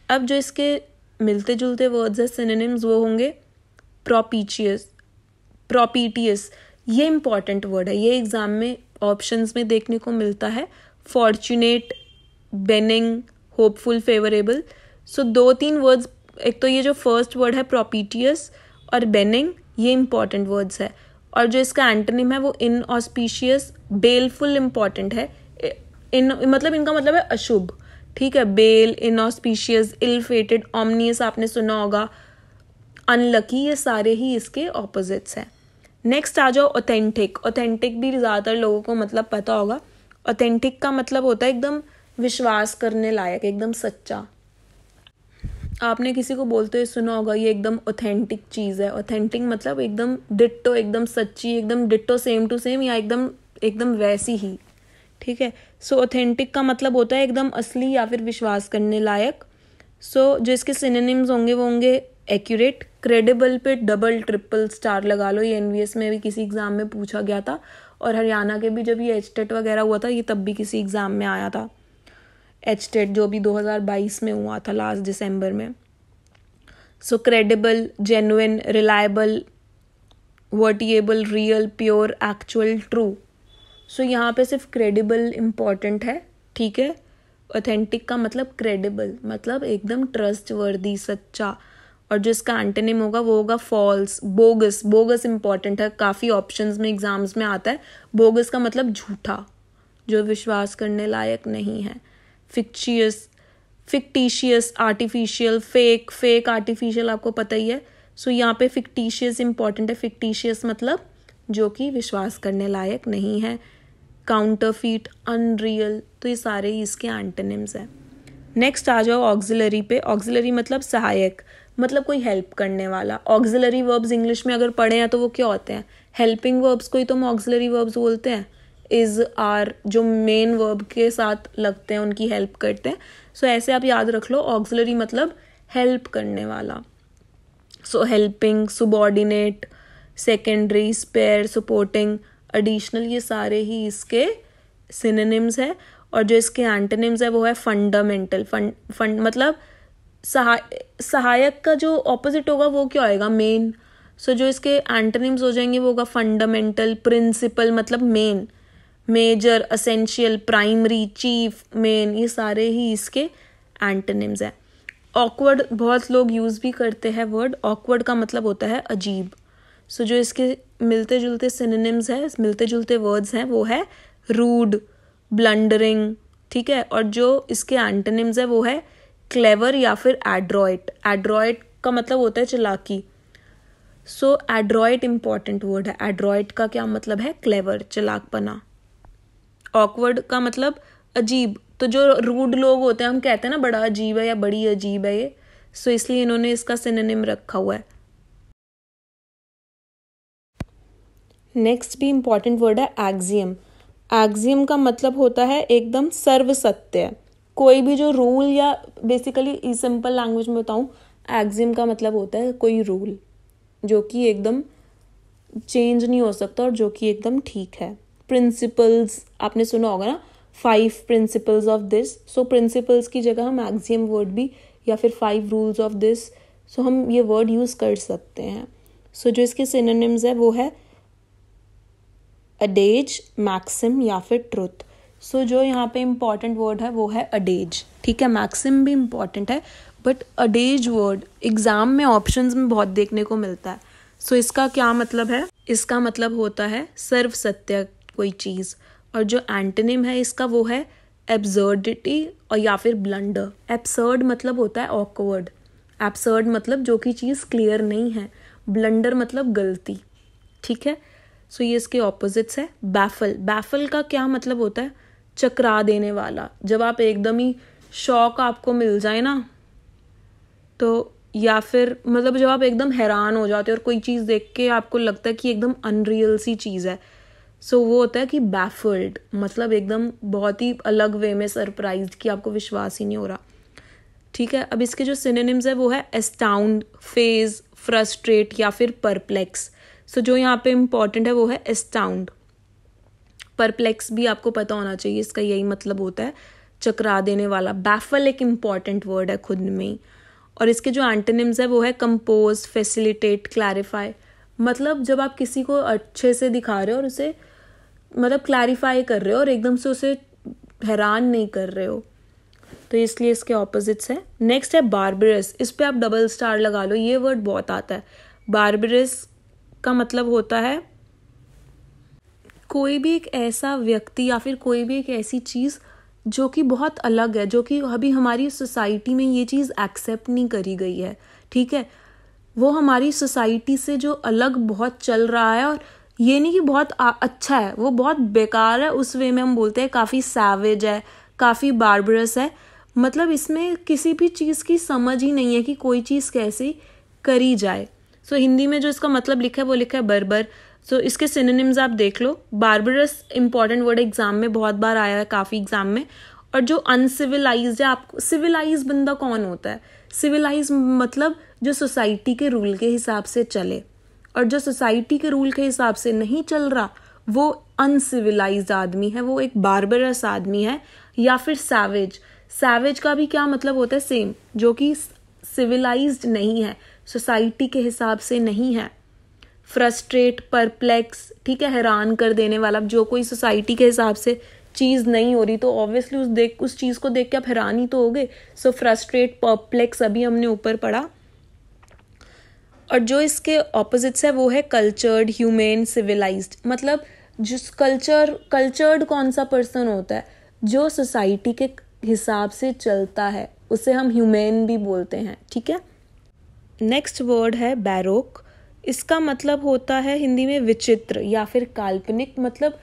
अब जो इसके मिलते जुलते वर्ड्स हैं सिनोनिम्स वो होंगे प्रोपिशियस, प्रोपिटियस, ये इंपॉर्टेंट वर्ड है, ये एग्जाम में ऑप्शंस में देखने को मिलता है। Fortunate, benign, hopeful, favourable. So 2-3 words, एक तो ये जो फर्स्ट वर्ड है प्रोपिटियस और बेनिंग, ये इंपॉर्टेंट वर्ड्स है। और जो इसका एंटोनिम है वो इनऑस्पिशियस, बेलफुल इंपॉर्टेंट है। मतलब इनका मतलब है अशुभ, ठीक है। बेल, इनऑस्पिशियस, इल फेटेड, ऑमनियस आपने सुना होगा, अनलकी, ये सारे ही इसके ऑपोजिट्स हैं। नेक्स्ट आ जाओ ऑथेंटिक। ऑथेंटिक भी ज़्यादातर लोगों को मतलब पता होगा। ऑथेंटिक का मतलब होता है एकदम विश्वास करने लायक, एकदम सच्चा। आपने किसी को बोलते हुए सुना होगा ये एकदम ऑथेंटिक चीज़ है। ऑथेंटिक मतलब एकदम डिट्टो, एकदम सच्ची, एकदम डिट्टो, सेम टू सेम, या एकदम वैसी ही, ठीक है। सो ऑथेंटिक का मतलब होता है एकदम असली या फिर विश्वास करने लायक। सो जो इसके सिनोनिम्स होंगे वो होंगे एक्यूरेट, क्रेडिबल पे डबल ट्रिपल स्टार लगा लो, ये एनवीएस में भी किसी एग्जाम में पूछा गया था, और हरियाणा के भी जब ये एचटेट वगैरह हुआ था ये तब भी किसी एग्जाम में आया था, एचटेट जो भी 2022 में हुआ था लास्ट दिसंबर में। So credible, genuine, reliable, veritable, real, pure, actual, true. So यहाँ पे सिर्फ क्रेडिबल इम्पॉर्टेंट है, ठीक है। ऑथेंटिक का मतलब क्रेडिबल, मतलब एकदम ट्रस्टवर्दी, सच्चा। और जो इसका एंटोनिम होगा वो होगा फॉल्स, बोगस। बोगस इंपॉर्टेंट है, काफ़ी ऑप्शंस में एग्जाम्स में आता है। बोगस का मतलब झूठा, जो विश्वास करने लायक नहीं है। Fictitious, fictitious, artificial, fake, fake artificial आपको पता ही है। सो यहाँ पे फिक्टिशियस इंपॉर्टेंट है। फिक्टिशियस मतलब जो कि विश्वास करने लायक नहीं है। काउंटरफीट, अनरियल, तो ये सारे ही इसके एंटोनिम्स हैं। नेक्स्ट आ जाओ ऑक्सिलरी पे। ऑक्सिलरी मतलब सहायक, मतलब कोई हेल्प करने वाला। ऑक्सिलरी वर्ब्स इंग्लिश में अगर पढ़े हैं तो वो क्या होते हैं? हेल्पिंग वर्ब्स को ही तो हम ऑक्सिलरी वर्ब्स बोलते हैं। इज, आर, जो मेन वर्ब के साथ लगते हैं उनकी हेल्प करते हैं। सो ऐसे आप याद रख लो, ऑक्सिलरी मतलब हेल्प करने वाला। So helping, subordinate, secondary, spare, supporting, additional, ये सारे ही इसके सिनोनिम्स है। और जो इसके एंटोनिम्स है वो है फंडामेंटल। फंड मतलब सहायक का जो ऑपोजिट होगा वो क्या होएगा? मेन। सो जो इसके एंटोनिम्स हो जाएंगे वो होगा फंडामेंटल, प्रिंसिपल मतलब main, major, essential, primary, chief, main, ये सारे ही इसके एंटोनिम्स है। ऑकवर्ड बहुत लोग यूज भी करते हैं वर्ड। ऑकवर्ड का मतलब होता है अजीब। सो जो इसके मिलते जुलते सिनोनिम्स है, मिलते जुलते वर्ड्स हैं वो है रूड, ब्लंडरिंग, ठीक है। और जो इसके एंटोनिम्स है वो है क्लेवर या फिर एड्रॉइट। एड्रॉइट का मतलब होता है चालाकी। सो एड्रॉइट इंपॉर्टेंट वर्ड है। एड्रॉइट का क्या मतलब है? क्लेवर, चालाकपना। ऑकवर्ड का मतलब अजीब। तो जो रूड लोग होते हैं हम कहते हैं ना बड़ा अजीब है या बड़ी अजीब है ये, सो इसलिए इन्होंने इसका सिनोनिम रखा हुआ है। नेक्स्ट भी इंपॉर्टेंट वर्ड है एक्सियम। एक्सियम का मतलब होता है एकदम सर्वसत्य। कोई भी जो रूल, या बेसिकली सिंपल लैंग्वेज में बताऊं, एक्सियम का मतलब होता है कोई रूल जो कि एकदम चेंज नहीं हो सकता और जो कि एकदम ठीक है। प्रिंसिपल्स आपने सुना होगा ना, 5 principles of this. So principles की जगह हम एक्सियम वर्ड भी, या फिर 5 रूल्स ऑफ दिस, सो हम ये वर्ड यूज कर सकते हैं। सो जो इसके सिनोनिम्स है वो है अडेज, मैक्सिम या फिर ट्रुथ। सो जो यहाँ पे इम्पॉर्टेंट वर्ड है वो है अडेज, ठीक है। मैक्सिम भी इम्पॉर्टेंट है, बट अडेज वर्ड एग्जाम में ऑप्शंस में बहुत देखने को मिलता है। सो इसका क्या मतलब है? इसका मतलब होता है सर्व सत्य कोई चीज़। और जो एंटोनिम है इसका वो है एब्सर्डिटी और या फिर ब्लंडर। एब्सर्ड मतलब होता है ऑकवर्ड। एब्सर्ड मतलब जो कि चीज़ क्लियर नहीं है। ब्लंडर मतलब गलती, ठीक है। सो ये इसके ऑपोजिट्स है। बैफल, बैफल का क्या मतलब होता है? चकरा देने वाला। जब आप एकदम ही शॉक आपको मिल जाए ना, तो या फिर मतलब जब आप एकदम हैरान हो जाते हो और कोई चीज़ देख के आपको लगता है कि एकदम अनरियल सी चीज़ है, सो वो होता है कि बैफल्ड, मतलब एकदम बहुत ही अलग वे में सरप्राइज्ड कि आपको विश्वास ही नहीं हो रहा, ठीक है। अब इसके जो सिनोनिम्स है वो है एस्टाउंड, फेज, फ्रस्ट्रेट या फिर परप्लेक्स। सो जो यहाँ पे इम्पॉर्टेंट है वो है एस्टाउंड। परप्लेक्स भी आपको पता होना चाहिए, इसका यही मतलब होता है, चकरा देने वाला। बैफल एक इम्पॉर्टेंट वर्ड है खुद में ही। और इसके जो एंटोनिम्स है वो है कंपोज, फैसिलिटेट, क्लैरिफाई। मतलब जब आप किसी को अच्छे से दिखा रहे हो और उसे मतलब क्लैरिफाई कर रहे हो और एकदम से उसे हैरान नहीं कर रहे हो, तो इसलिए इसके ऑपोजिट्स है। नेक्स्ट है बार्बरस। इस पे आप डबल स्टार लगा लो, ये वर्ड बहुत आता है। बार्बरस का मतलब होता है कोई भी एक ऐसा व्यक्ति या फिर कोई भी एक ऐसी चीज़ जो कि बहुत अलग है, जो कि अभी हमारी सोसाइटी में ये चीज़ एक्सेप्ट नहीं करी गई है, ठीक है। वो हमारी सोसाइटी से जो अलग बहुत चल रहा है, और ये नहीं कि बहुत अच्छा है, वो बहुत बेकार है, उस वे में हम बोलते हैं काफ़ी सैवेज है, काफ़ी बार्बरस है। मतलब इसमें किसी भी चीज़ की समझ ही नहीं है कि कोई चीज़ कैसे करी जाए। सो हिंदी में जो इसका मतलब लिखा है वो लिखा है बर्बर। सो इसके सिनोनिम्स आप देख लो। बार्बरस इंपॉर्टेंट वर्ड एग्जाम में बहुत बार आया है, काफ़ी एग्जाम में। और जो अनसिविलाइज्ड है, आपको सिविलाइज बंदा कौन होता है? सिविलाइज मतलब जो सोसाइटी के रूल के हिसाब से चले, और जो सोसाइटी के रूल के हिसाब से नहीं चल रहा वो अनसिविलाइज्ड आदमी है, वो एक बार्बरस आदमी है। या फिर सैवेज। सैवेज का भी क्या मतलब होता है? सेम, जो कि सिविलाइज्ड नहीं है, सोसाइटी के हिसाब से नहीं है। फ्रस्ट्रेट, परप्लेक्स, ठीक है, हैरान कर देने वाला। जो कोई सोसाइटी के हिसाब से चीज़ नहीं हो रही तो ऑब्वियसली उस चीज़ को देख के आप हैरान ही तो हो गए। सो फ्रस्ट्रेट, परप्लेक्स अभी हमने ऊपर पढ़ा। और जो इसके ऑपोजिट्स है वो है कल्चर्ड, ह्यूमेन, सिविलाइज्ड। मतलब जिस कल्चर्ड कौन सा पर्सन होता है? जो सोसाइटी के हिसाब से चलता है, उसे हम ह्यूमेन भी बोलते हैं, ठीक है। नेक्स्ट वर्ड है बैरोक। इसका मतलब होता है हिंदी में विचित्र या फिर काल्पनिक, मतलब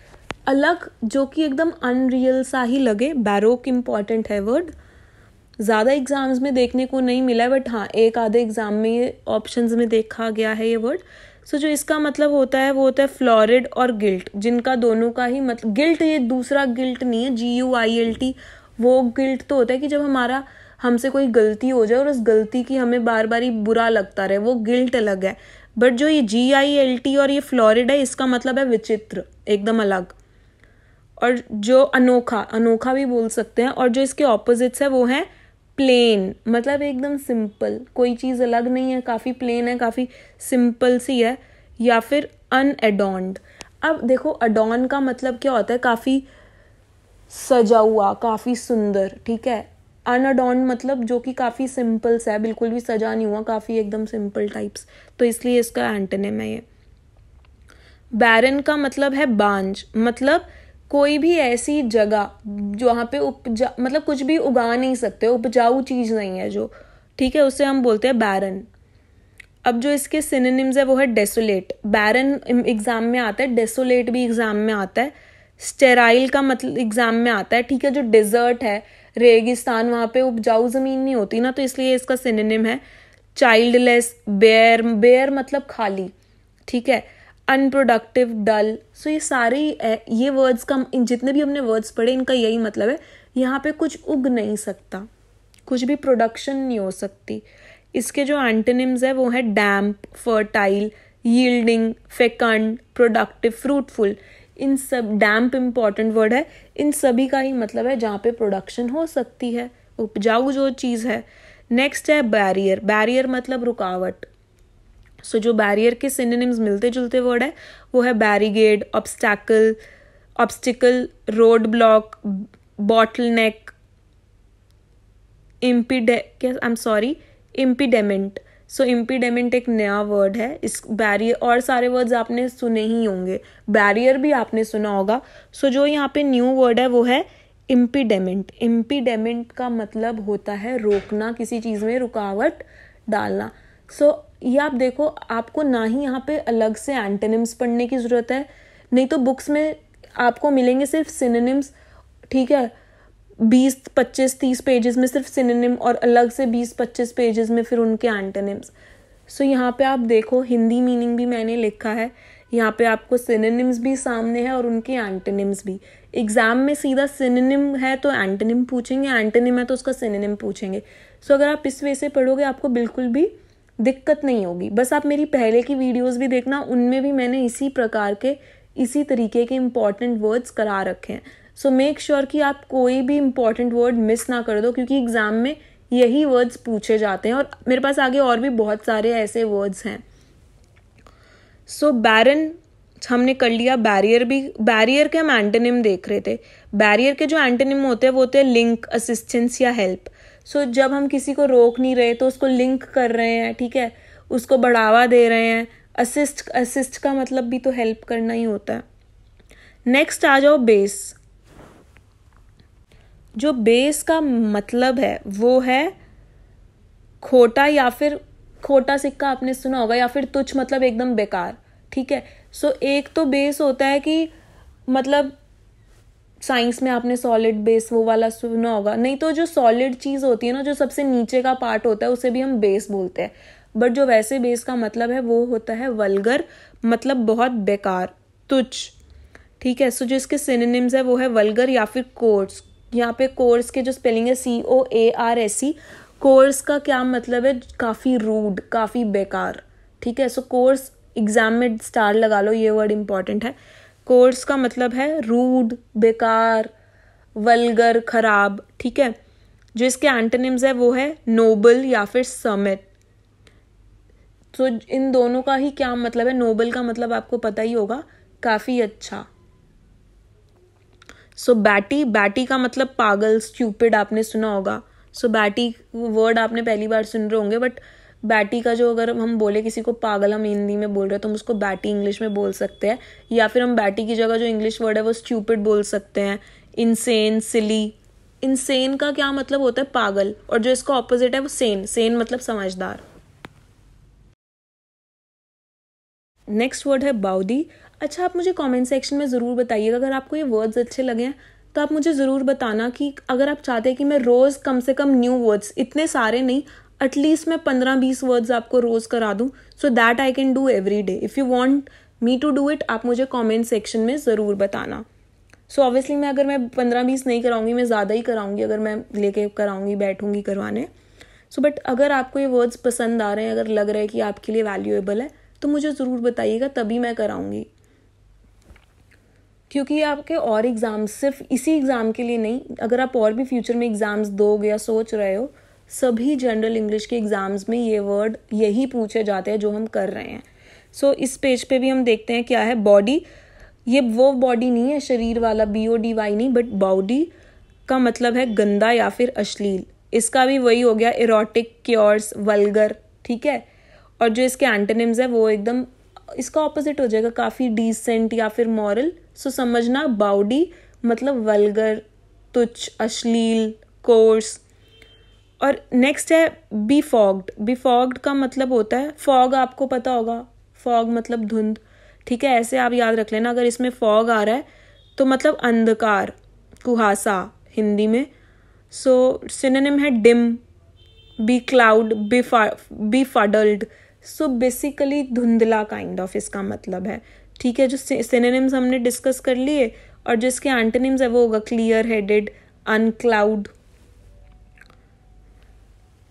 अलग, जो कि एकदम अनरियल सा ही लगे। बैरोक इम्पॉर्टेंट है वर्ड, ज़्यादा एग्जाम्स में देखने को नहीं मिला है, बट हाँ एक आधे एग्जाम में ये ऑप्शंस में देखा गया है ये वर्ड। सो जो इसका मतलब होता है वो होता है फ्लोरिड और गिल्ट, जिनका दोनों का ही मतलब, गिल्ट ये दूसरा गिल्ट नहीं है, GUILT। वो गिल्ट तो होता है कि जब हमसे कोई गलती हो जाए और उस गलती की हमें बार बार ही बुरा लगता रहे, वो गिल्ट अलग है। बट जो ये GILT और ये फ्लोरिड है, इसका मतलब है विचित्र, एकदम अलग। और जो अनोखा भी बोल सकते हैं। और जो इसके ऑपोजिट्स है वो है प्लेन, मतलब एकदम सिंपल, कोई चीज़ अलग नहीं है, काफ़ी प्लेन है, काफ़ी सिंपल सी है। या फिर अनएडॉर्न्ड। अब देखो अडॉर्न का मतलब क्या होता है? काफ़ी सजा हुआ, काफ़ी सुंदर, ठीक है। अनअडॉर्न्ड मतलब जो कि काफ़ी सिंपल सा है, बिल्कुल भी सजा नहीं हुआ, काफ़ी एकदम सिंपल टाइप्स, तो इसलिए इसका एंटोनिम है ये। बैरन का मतलब है बांझ, मतलब कोई भी ऐसी जगह जहाँ पे मतलब कुछ भी उगा नहीं सकते, उपजाऊ चीज़ नहीं है जो, ठीक है, उसे हम बोलते हैं बैरन। अब जो इसके सिनोनिम्स है वो है डेसोलेट। बैरन एग्जाम में आता है, डेसोलेट भी एग्जाम में आता है, स्टेराइल का मतलब एग्जाम में आता है, ठीक है। जो डिजर्ट है, रेगिस्तान, वहाँ पे उपजाऊ जमीन नहीं होती ना, तो इसलिए इसका सिनोनिम है चाइल्डलेस, बेयर मतलब खाली, ठीक है, अनप्रोडक्टिव, डल। सो ये सारे ये वर्ड्स का, जितने भी हमने वर्ड्स पढ़े, इनका यही मतलब है, यहाँ पे कुछ उग नहीं सकता, कुछ भी प्रोडक्शन नहीं हो सकती। इसके जो एंटोनिम्स है वो है डैम्प, फर्टाइल, यील्डिंग, फेकंड, प्रोडक्टिव, फ्रूटफुल। इन सब, डैम्प इंपॉर्टेंट वर्ड है, इन सभी का ही मतलब है जहाँ पे प्रोडक्शन हो सकती है, उपजाऊ जो चीज़ है। नेक्स्ट है बैरियर। बैरियर मतलब रुकावट। सो जो बैरियर के सिनोनिम्स मिलते जुलते वर्ड है वो है barricade, obstacle, road block, bottleneck, impediment. So impediment एक नया वर्ड है। इस बैरियर और सारे वर्ड्स आपने सुने ही होंगे, बैरियर भी आपने सुना होगा। सो जो यहाँ पे न्यू वर्ड है वो है इम्पीडेमेंट। इम्पीडेमेंट का मतलब होता है रोकना, किसी चीज़ में रुकावट डालना। सो ये आप देखो, आपको ना ही यहाँ पे अलग से एंटोनिम्स पढ़ने की ज़रूरत है, नहीं तो बुक्स में आपको मिलेंगे सिर्फ सिनोनिम्स, ठीक है, 20, 25, 30 पेजेस में सिर्फ सिनोनिम, और अलग से 20, 25 पेजेस में फिर उनके एंटोनिम्स। सो यहाँ पे आप देखो हिंदी मीनिंग भी मैंने लिखा है, यहाँ पे आपको सिनोनिम्स भी सामने है और उनके एंटोनिम्स भी। एग्जाम में सीधा सिनोनिम है तो एंटोनिम पूछेंगे, एंटोनिम है तो उसका सिनोनिम पूछेंगे। सो अगर आप इस वे से पढ़ोगे आपको बिल्कुल भी दिक्कत नहीं होगी। बस आप मेरी पहले की वीडियोस भी देखना, उनमें भी मैंने इसी प्रकार के इसी तरीके के इम्पॉर्टेंट वर्ड्स करा रखे हैं. सो मेक श्योर कि आप कोई भी इम्पॉर्टेंट वर्ड मिस ना कर दो, क्योंकि एग्जाम में यही वर्ड्स पूछे जाते हैं. और मेरे पास आगे और भी बहुत सारे ऐसे वर्ड्स हैं. सो बैरन हमने कर लिया. बैरियर भी, बैरियर के हम एंटोनिम देख रहे थे. बैरियर के जो एंटोनिम होते हैं वो होते हैं लिंक, असिस्टेंस या हेल्प. सो जब हम किसी को रोक नहीं रहे तो उसको लिंक कर रहे हैं, ठीक है, उसको बढ़ावा दे रहे हैं. असिस्ट का मतलब भी तो हेल्प करना ही होता है. नेक्स्ट आ जाओ बेस. जो बेस का मतलब है वो है खोटा, या फिर खोटा सिक्का आपने सुना होगा, या फिर तुच्छ मतलब एकदम बेकार, ठीक है. सो एक तो बेस होता है कि मतलब साइंस में आपने सॉलिड बेस वो वाला सुना होगा. नहीं तो जो सॉलिड चीज होती है ना, जो सबसे नीचे का पार्ट होता है, उसे भी हम बेस बोलते हैं. बट जो वैसे बेस का मतलब है वो होता है वल्गर, मतलब बहुत बेकार, तुच्छ, ठीक है. सो जो इसके सिनोनिम्स है वो है वल्गर या फिर कोर्स. यहाँ पे कोर्स के जो स्पेलिंग है COARSE. कोर्स का क्या मतलब है? काफी रूड, काफी बेकार, ठीक है. सो कोर्स एग्जाम में स्टार लगा लो, ये वर्ड इंपॉर्टेंट है. कोर्स का मतलब है रूड, बेकार, वल्गर, खराब, ठीक है. जो इसके एंटोनिम्स है वो है नोबल या फिर समिट. तो इन दोनों का ही क्या मतलब है? नोबल का मतलब आपको पता ही होगा, काफी अच्छा. सो बैटी, बैटी का मतलब पागल, स्टूपिड आपने सुना होगा. सो बैटी वर्ड आपने पहली बार सुन रहे होंगे, बट बैटी का जो अगर हम बोले किसी को पागल, हम हिंदी में बोल रहे हैं तो हम उसको बैटी इंग्लिश में बोल सकते हैं. या फिर हम बैटी की जगह जो इंग्लिश वर्ड है वो स्टूपिड बोल सकते हैं. इनसेन, सिली. इनसेन का क्या मतलब होता है? पागल. और जो इसका ऑपोजिट है वो सेन. सेन मतलब समझदार. नेक्स्ट वर्ड है बाउदी. अच्छा, आप मुझे कमेंट सेक्शन में ज़रूर बताइएगा अगर आपको ये वर्ड्स अच्छे लगे हैं, तो आप मुझे ज़रूर बताना कि अगर आप चाहते हैं कि मैं रोज़ कम से कम न्यू वर्ड्स, इतने सारे नहीं, एटलीस्ट मैं 15-20 वर्ड्स आपको रोज़ करा दूँ, so that I can do every day. If you want me to do it, आप मुझे कमेंट सेक्शन में ज़रूर बताना. सो ऑब्वियसली मैं 15-20 नहीं कराऊंगी, मैं ज़्यादा ही कराऊंगी अगर मैं लेके कराऊंगी, बैठूंगी करवाने. सो बट अगर आपको ये वर्ड्स पसंद आ रहे हैं, अगर लग रहा है कि आपके लिए वैल्यूएबल है, तो मुझे ज़रूर बताइएगा, तभी मैं कराऊंगी. क्योंकि आपके और एग्ज़ाम्स सिर्फ इसी एग्ज़ाम के लिए नहीं, अगर आप और भी फ्यूचर में एग्ज़ाम्स दोगे या सोच रहे हो, सभी जनरल इंग्लिश के एग्ज़ाम्स में ये वर्ड यही पूछे जाते हैं जो हम कर रहे हैं. सो इस पेज पे भी हम देखते हैं क्या है. बॉडी, ये वो बॉडी नहीं है शरीर वाला, BODY नहीं, बट बॉडी का मतलब है गंदा या फिर अश्लील. इसका भी वही हो गया, इरोटिक, क्योर्स, वल्गर, ठीक है. और जो इसके एंटोनिम्स है वो एकदम इसका ऑपोजिट हो जाएगा, काफ़ी डिसेंट या फिर मॉरल. सो समझना, बाउडी मतलब वल्गर, तुच्छ, अश्लील, कोर्स. और नेक्स्ट है बीफॉग्ड. बीफॉग्ड का मतलब होता है फॉग, आपको पता होगा, फॉग मतलब धुंध, ठीक है. ऐसे आप याद रख लेना, अगर इसमें फॉग आ रहा है तो मतलब अंधकार, कुहासा हिंदी में. सो सिनोनिम है dim, becloud, befuddled. So basically धुंधला काइंड ऑफ इसका मतलब है, ठीक है. जो सिनोनिम्स हमने डिस्कस कर लिए, और जो इसके एंटोनिम्स है वो होगा clear headed, unclouded.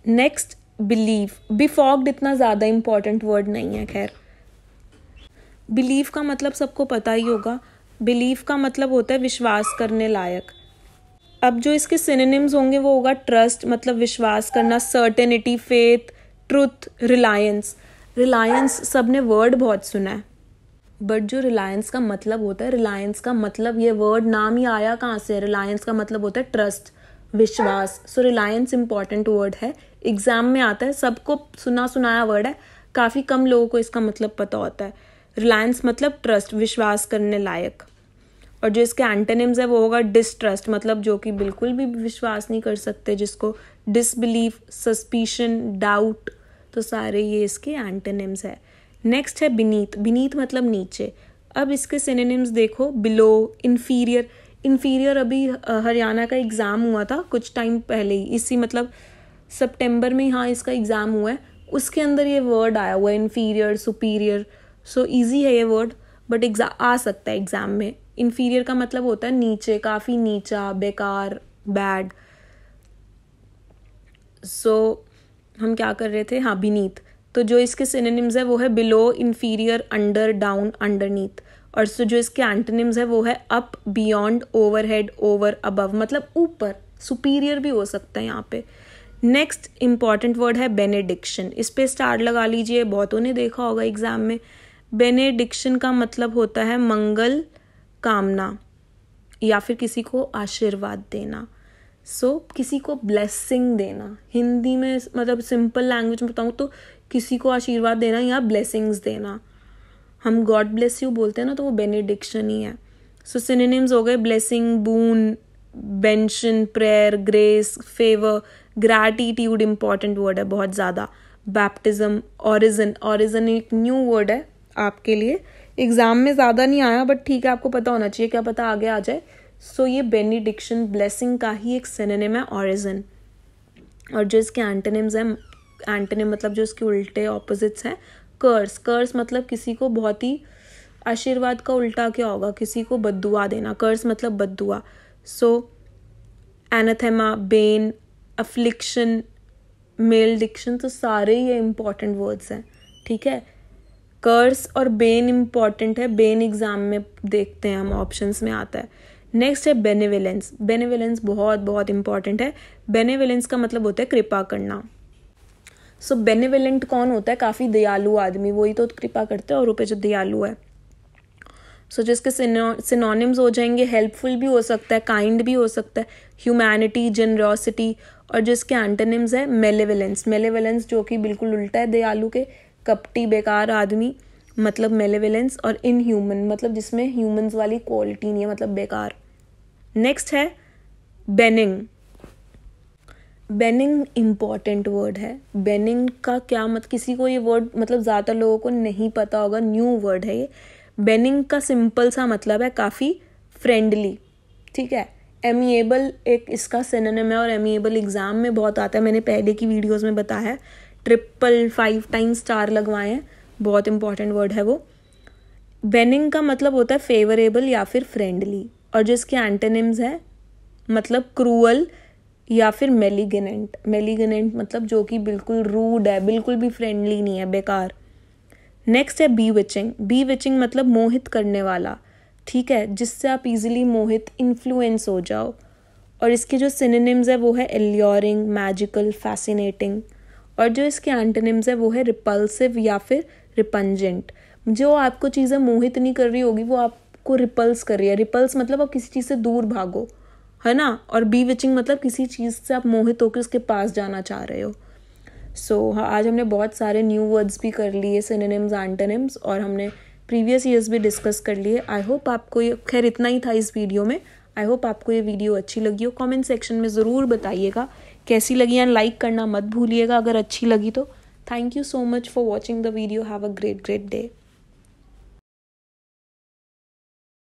Next believe. Befogged इतना ज़्यादा इंपॉर्टेंट वर्ड नहीं है. खैर, बिलीव का मतलब सबको पता ही होगा. बिलीव का मतलब होता है विश्वास करने लायक. अब जो इसके सिनोनिम्स होंगे वो होगा ट्रस्ट, मतलब विश्वास करना, certainty, faith, truth, Reliance. Reliance सबने वर्ड बहुत सुना है, बट जो रिलायंस का मतलब होता है, रिलायंस का मतलब, ये वर्ड नाम ही आया कहाँ से? रिलायंस का मतलब होता है ट्रस्ट, विश्वास. सो रिलायंस इंपॉर्टेंट वर्ड है, एग्जाम में आता है, सबको सुना सुनाया वर्ड है, काफ़ी कम लोगों को इसका मतलब पता होता है. रिलायंस मतलब ट्रस्ट, विश्वास करने लायक. और जो इसके एंटोनिम्स है वो होगा डिसट्रस्ट, मतलब जो कि बिल्कुल भी विश्वास नहीं कर सकते जिसको, डिसबिलीफ, सस्पिशन, डाउट. तो सारे ये इसके एंटोनिम्स है. नेक्स्ट है बीनीथ. बीनीथ मतलब नीचे. अब इसके सिनोनिम्स देखो, बिलो, इन्फीरियर. इन्फीरियर अभी हरियाणा का एग्ज़ाम हुआ था कुछ टाइम पहले ही, इसी मतलब सितंबर में, हाँ इसका एग्ज़ाम हुआ है, उसके अंदर ये वर्ड आया हुआ है, इन्फीरियर, सुपीरियर. सो ईजी है ये वर्ड, बट आ सकता है एग्ज़ाम में. इन्फीरियर का मतलब होता है नीचे, काफ़ी नीचा, बेकार, बैड. सो हम क्या कर रहे थे? हाँ, बीनीथ. तो जो इसके सिनोनिम्स है वो है below, inferior, under, down, underneath. और सो जो इसके एंटोनिम्स है वो है up, beyond, overhead, over, above, मतलब ऊपर, सुपीरियर भी हो सकता है यहाँ पे। नेक्स्ट इंपॉर्टेंट वर्ड है बेनेडिक्शन। इस पे स्टार लगा लीजिए, बहुतों ने देखा होगा एग्जाम में। बेनेडिक्शन का मतलब होता है मंगल कामना या फिर किसी को आशीर्वाद देना। सो किसी को ब्लेसिंग देना, हिंदी में मतलब सिंपल लैंग्वेज में बताऊँ तो किसी को आशीर्वाद देना या ब्लेसिंग्स देना। हम गॉड ब्लेस यू बोलते हैं ना, तो वो बेनेडिक्शन ही है। सो सिनोनिम्स हो गए blessing, boon, benison, prayer, grace, favour, gratitude important word है बहुत ज़्यादा, बैप्टिज्म, ऑरिजन। ऑरिजन एक न्यू वर्ड है आपके लिए, एग्जाम में ज़्यादा नहीं आया बट ठीक है, आपको पता होना चाहिए, क्या पता आगे आ जाए। सो ये बेनेडिक्शन, ब्लेसिंग का ही एक सिनोनिम है ऑरिजन। और जो इसके एंटोनिम्स हैं, एंटोनिम मतलब जो इसके उल्टे ऑपोजिट्स हैं, कर्स। कर्स मतलब किसी को बहुत ही, आशीर्वाद का उल्टा क्या होगा, किसी को बद्दुआ देना, कर्स मतलब बद्दुआ। सो एनाथेमा, बेन, अफ्लिक्शन, मेलडिक्शन, तो सारे ये इंपॉर्टेंट वर्ड्स हैं, ठीक है। कर्स और बेन इंपॉर्टेंट है, बेन एग्जाम में देखते हैं हम, ऑप्शंस में आता है। नेक्स्ट है बेनेवलेंस। बेनेवलेंस बहुत बहुत इंपॉर्टेंट है। बेनेवलेंस का मतलब होता है कृपा करना। सो बेनेवलेंट कौन होता है, काफ़ी दयालु आदमी, वही तो कृपा करते हैं और ऊपर जो दयालु है। सो जिसके सिनोनिम्स हो जाएंगे, हेल्पफुल भी हो सकता है, काइंड भी हो सकता है, ह्यूमैनिटी, जेनरोसिटी। और जिसके एंटोनिम्स है मेलेवलेंस। मेलेवलेंस जो कि बिल्कुल उल्टा है दयालु के, कपटी, बेकार आदमी, मतलब मेलेवलेंस। और इनह्यूमन मतलब जिसमें ह्यूमंस वाली क्वालिटी नहीं है, मतलब बेकार। नेक्स्ट है बेनिंग। बेनिंग इंपॉर्टेंट वर्ड है। बेनिंग का क्या मतलब, किसी को ये वर्ड मतलब ज़्यादातर लोगों को नहीं पता होगा, न्यू वर्ड है ये। बेनिंग का सिंपल सा मतलब है काफ़ी फ्रेंडली, ठीक है। एमिएबल एक इसका सिनोनिम है और एमिएबल एग्जाम में बहुत आता है, मैंने पहले की वीडियोस में बताया है, 555 टाइम्स स्टार लगवाए हैं, बहुत इंपॉर्टेंट वर्ड है वो। बेनिंग का मतलब होता है फेवरेबल या फिर फ्रेंडली। और जिसके एंटोनिम्स है मतलब क्रूअल या फिर मेलिगनेंट। मेलिगनेंट मतलब जो कि बिल्कुल रूड है, बिल्कुल भी फ्रेंडली नहीं है, बेकार। नेक्स्ट है बीविचिंग। बीविचिंग मतलब मोहित करने वाला, ठीक है, जिससे आप इजीली मोहित, इन्फ्लुएंस हो जाओ। और इसके जो सिनोनिम्स है वो है एल्योरिंग, मैजिकल, फैसिनेटिंग। और जो इसके एंटोनिम्स है वो है रिपल्सिव या फिर रिपंजेंट। जो आपको चीज़ें मोहित नहीं कर रही होगी वो आपको रिपल्स कर रही है। रिपल्स मतलब आप किसी चीज़ से दूर भागो, है ना। और बीविचिंग मतलब किसी चीज़ से आप मोहित होकर उसके पास जाना चाह रहे हो। सो आज हमने बहुत सारे न्यू वर्ड्स भी कर लिए, सिनोनिम्स, एंटोनिम्स, और हमने प्रीवियस ईयर्स भी डिस्कस कर लिए। आई होप आपको ये, खैर इतना ही था इस वीडियो में। आई होप आपको ये वीडियो अच्छी लगी हो। कमेंट सेक्शन में ज़रूर बताइएगा कैसी लगी, एंड लाइक करना मत भूलिएगा अगर अच्छी लगी तो। Thank you so much for watching the video. Have a great day.